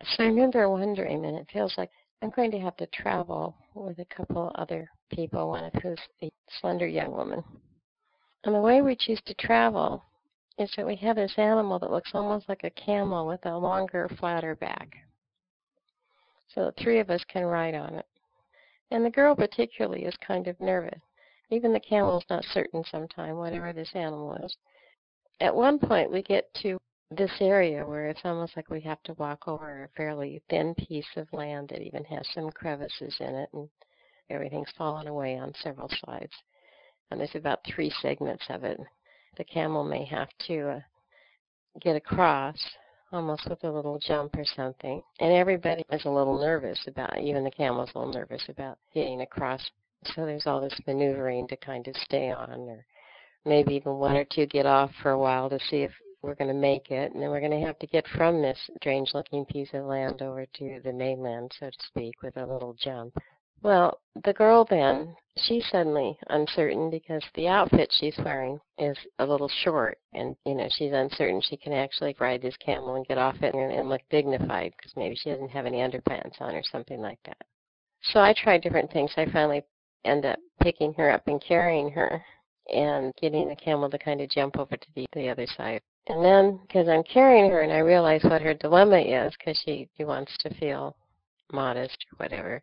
So I remember wondering, and it feels like I'm going to have to travel with a couple other people, one of who's a slender young woman. And the way we choose to travel is that we have this animal that looks almost like a camel with a longer, flatter back. So the three of us can ride on it. And the girl particularly is kind of nervous. Even the camel's not certain sometime, whatever this animal is. At one point, we get to this area where it's almost like we have to walk over a fairly thin piece of land that even has some crevices in it, and everything's fallen away on several sides. And there's about 3 segments of it. The camel may have to get across, almost with a little jump or something. And everybody is a little nervous about, even the camel's a little nervous about getting across. So there's all this maneuvering to kind of stay on, or maybe even one or two get off for a while to see if we're going to make it. And then we're going to have to get from this strange-looking piece of land over to the mainland, so to speak, with a little jump. Well, the girl then, she's suddenly uncertain because the outfit she's wearing is a little short, and, she's uncertain she can actually ride this camel and get off it and look dignified because maybe she doesn't have any underpants on or something like that. So I tried different things. I finally end up picking her up and carrying her and getting the camel to kind of jump over to the other side. And then, because I'm carrying her and I realize what her dilemma is, because she wants to feel modest or whatever,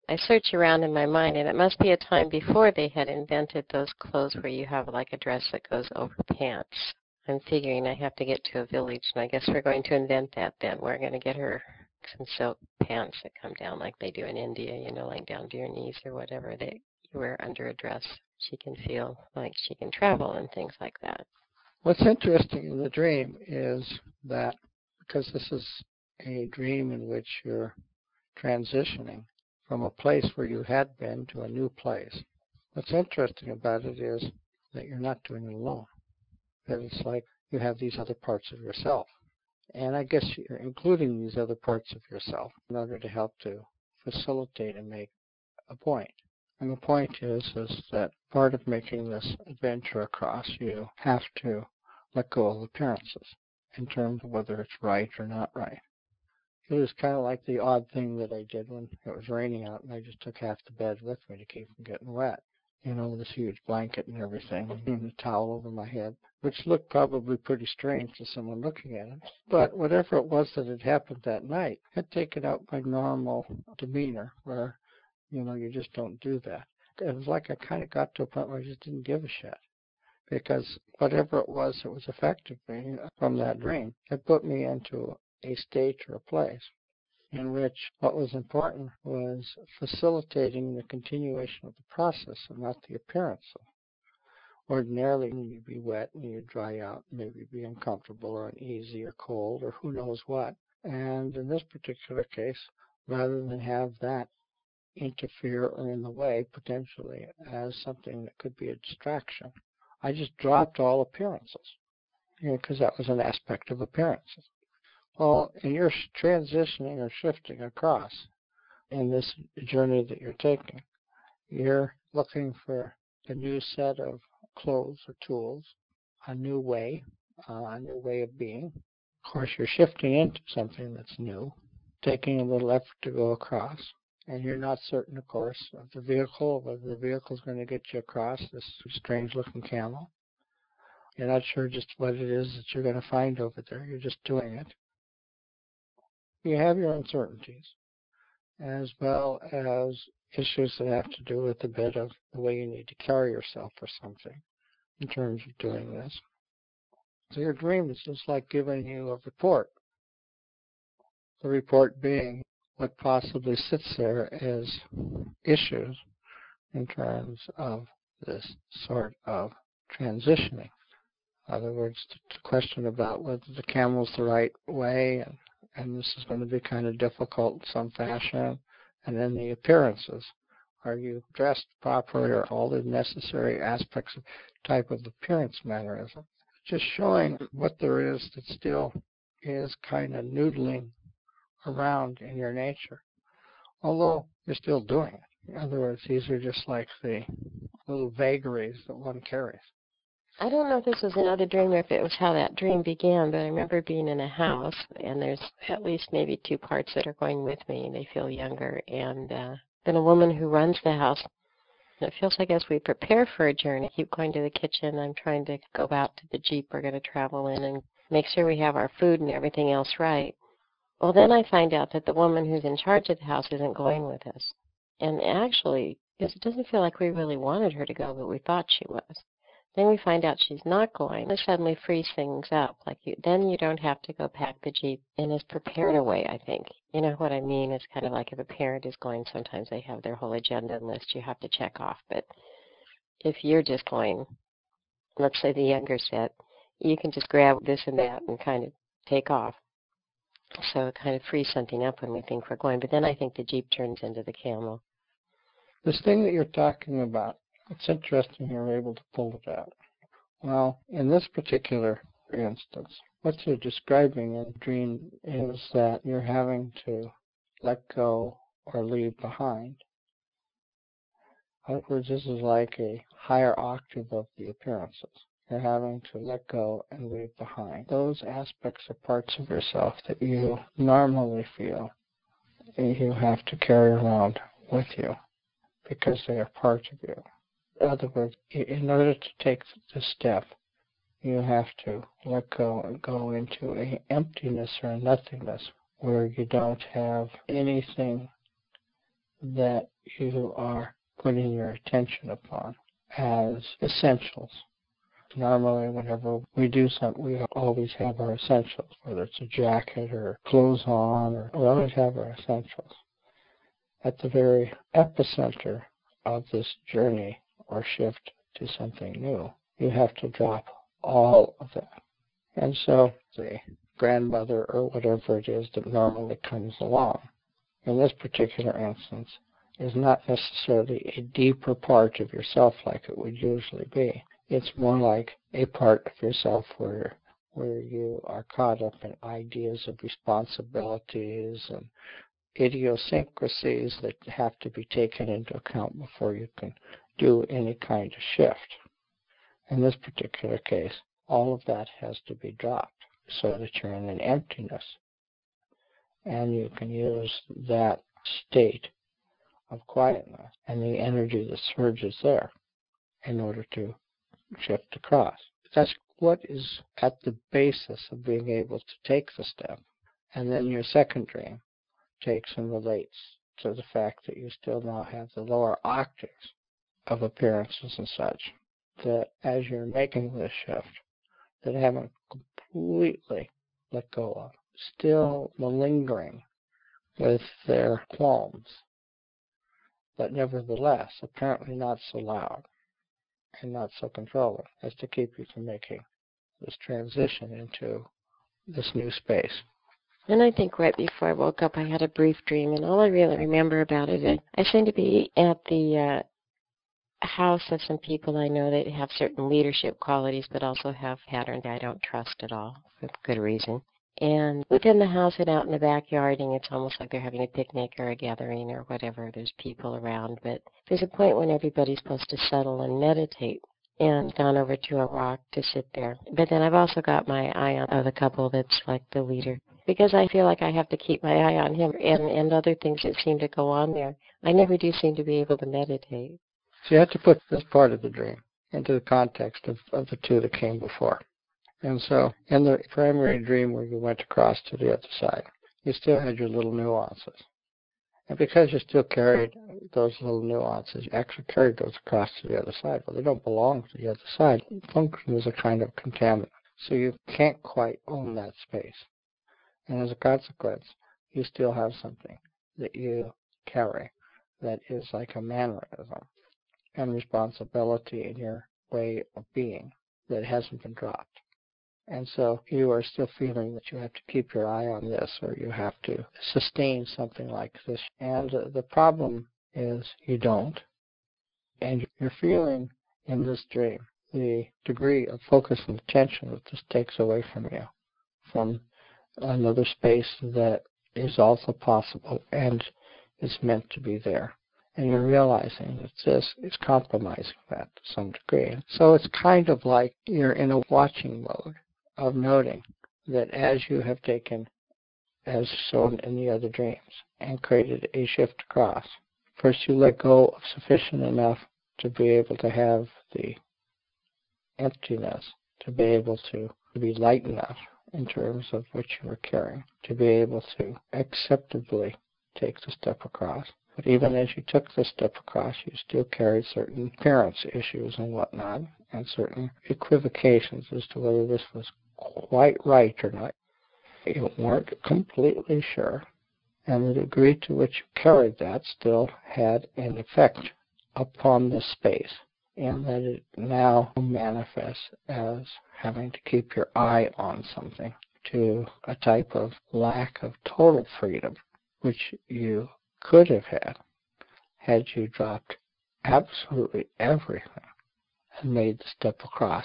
I search around in my mind, and it must be a time before they had invented those clothes where you have like a dress that goes over pants. I'm figuring I have to get to a village, and I guess we're going to invent that then. We're going to get her some silk pants that come down like they do in India, like down to your knees or whatever that you wear under a dress. She can feel like she can travel and things like that. What's interesting in the dream is that because this is a dream in which you're transitioning from a place where you had been to a new place, what's interesting about it is that you're not doing it alone. That it's like you have these other parts of yourself. And I guess you're including these other parts of yourself in order to help to facilitate and make a point. And the point is that part of making this adventure across, you have to let go of appearances in terms of whether it's right or not right. It was kind of like the odd thing that I did when it was raining out, and I just took half the bed with me to keep from getting wet. With this huge blanket and everything, and a towel over my head, which looked probably pretty strange to someone looking at it. But whatever it was that had happened that night had taken out my normal demeanor, where, you just don't do that. It was like I kind of got to a point where I just didn't give a shit. Because whatever it was that was affecting me from that dream, it put me into a state or a place in which what was important was facilitating the continuation of the process and not the appearance. Ordinarily, you'd be wet and you'd dry out, maybe be uncomfortable or uneasy or cold or who knows what. And in this particular case, rather than have that interfere or in the way potentially as something that could be a distraction, I just dropped all appearances, because that was an aspect of appearances. Well, and you're transitioning or shifting across in this journey that you're taking. You're looking for a new set of clothes or tools, a new way of being. Of course, you're shifting into something that's new, taking a little effort to go across. And you're not certain, of course, of the vehicle, whether the vehicle's going to get you across this strange-looking camel. You're not sure just what it is that you're going to find over there. You're just doing it. You have your uncertainties, as well as issues that have to do with a bit of the way you need to carry yourself or something in terms of doing this. So your dream is just like giving you a report. The report being what possibly sits there as issues in terms of this sort of transitioning. In other words, the question about whether the camel's the right way, and this is going to be kind of difficult in some fashion, and then the appearances. Are you dressed properly, or all the necessary aspects of type of appearance mannerism? Just showing what there is that still is kind of noodling around in your nature, although you're still doing it. In other words, these are just like the little vagaries that one carries. I don't know if this was another dream or if it was how that dream began, but I remember being in a house, and there's at least maybe two parts that are going with me. They feel younger, and then a woman who runs the house. And it feels like as we prepare for a journey, I keep going to the kitchen. I'm trying to go out to the Jeep we're going to travel in and make sure we have our food and everything else right. Well, then I find out that the woman who's in charge of the house isn't going with us. And actually, because it doesn't feel like we really wanted her to go, but we thought she was. Then we find out she's not going. It suddenly frees things up. Then you don't have to go pack the Jeep in as prepared a way, I think. You know what I mean? It's kind of like if a parent is going, sometimes they have their whole agenda and list you have to check off. But if you're just going, let's say the younger set, you can just grab this and that and kind of take off. So it kind of frees something up when we think we're going. But then I think the Jeep turns into the camel. This thing that you're talking about, it's interesting you're able to pull it out. Well, in this particular instance, what you're describing in the dream is that you're having to let go or leave behind. In other words, this is like a higher octave of the appearances. You're having to let go and leave behind those aspects or parts of yourself that you normally feel you have to carry around with you because they are part of you. In other words, in order to take this step, you have to let go and go into an emptiness or a nothingness where you don't have anything that you are putting your attention upon as essentials. Normally, whenever we do something, we always have our essentials, whether it's a jacket or clothes on, or we always have our essentials. At the very epicenter of this journey or shift to something new, you have to drop all of that. And so the grandmother or whatever it is that normally comes along, in this particular instance, is not necessarily a deeper part of yourself like it would usually be. It's more like a part of yourself where you are caught up in ideas of responsibilities and idiosyncrasies that have to be taken into account before you can do any kind of shift. In this particular case, all of that has to be dropped so that you're in an emptiness. And you can use that state of quietness and the energy that surges there in order to shift across. That's what is at the basis of being able to take the step. And then your second dream takes and relates to the fact that you still now have the lower octaves of appearances and such, that as you're making this shift, that haven't completely let go of, still malingering with their qualms, but nevertheless apparently not so loud and not so controlling as to keep you from making this transition into this new space. And I think right before I woke up, I had a brief dream, and all I really remember about it is I seem to be at the house of some people I know that have certain leadership qualities, but also have patterns I don't trust at all, for good reason. And within the house and out in the backyard, and it's almost like they're having a picnic or a gathering or whatever. There's people around, but there's a point when everybody's supposed to settle and meditate, and gone over to a rock to sit there. But then I've also got my eye on the couple that's like the leader, because I feel like I have to keep my eye on him and other things that seem to go on there. I never do seem to be able to meditate. So you have to put this part of the dream into the context of the two that came before. And so in the primary dream where you went across to the other side, you still had your little nuances. And because you still carried those little nuances, you actually carried those across to the other side. Well, they don't belong to the other side. They function as a kind of contaminant. So you can't quite own that space. And as a consequence, you still have something that you carry that is like a mannerism and responsibility in your way of being that hasn't been dropped. And so you are still feeling that you have to keep your eye on this, or you have to sustain something like this. And the problem is you don't. And you're feeling in this dream the degree of focus and attention that this takes away from you, from another space that is also possible and is meant to be there. And you're realizing that this is compromising that to some degree. So it's kind of like you're in a watching mode of noting that as you have taken, as shown in the other dreams, and created a shift across, first you let go of sufficient enough to be able to have the emptiness, to be able to be light enough in terms of what you were carrying, to be able to acceptably take the step across. But even as you took the step across, you still carried certain appearance issues and whatnot, and certain equivocations as to whether this was quite right or not. You weren't completely sure, and the degree to which you carried that still had an effect upon the space, and that it now manifests as having to keep your eye on something, to a type of lack of total freedom, which you could have had you dropped absolutely everything and made the step across.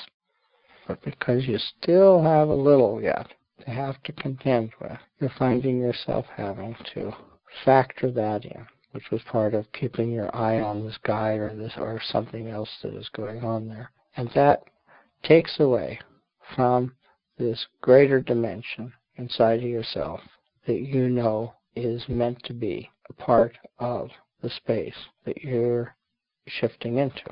But because you still have a little yet to have to contend with, you're finding yourself having to factor that in, which was part of keeping your eye on this guy or something else that is going on there. And that takes away from this greater dimension inside of yourself that you know is meant to be a part of the space that you're shifting into.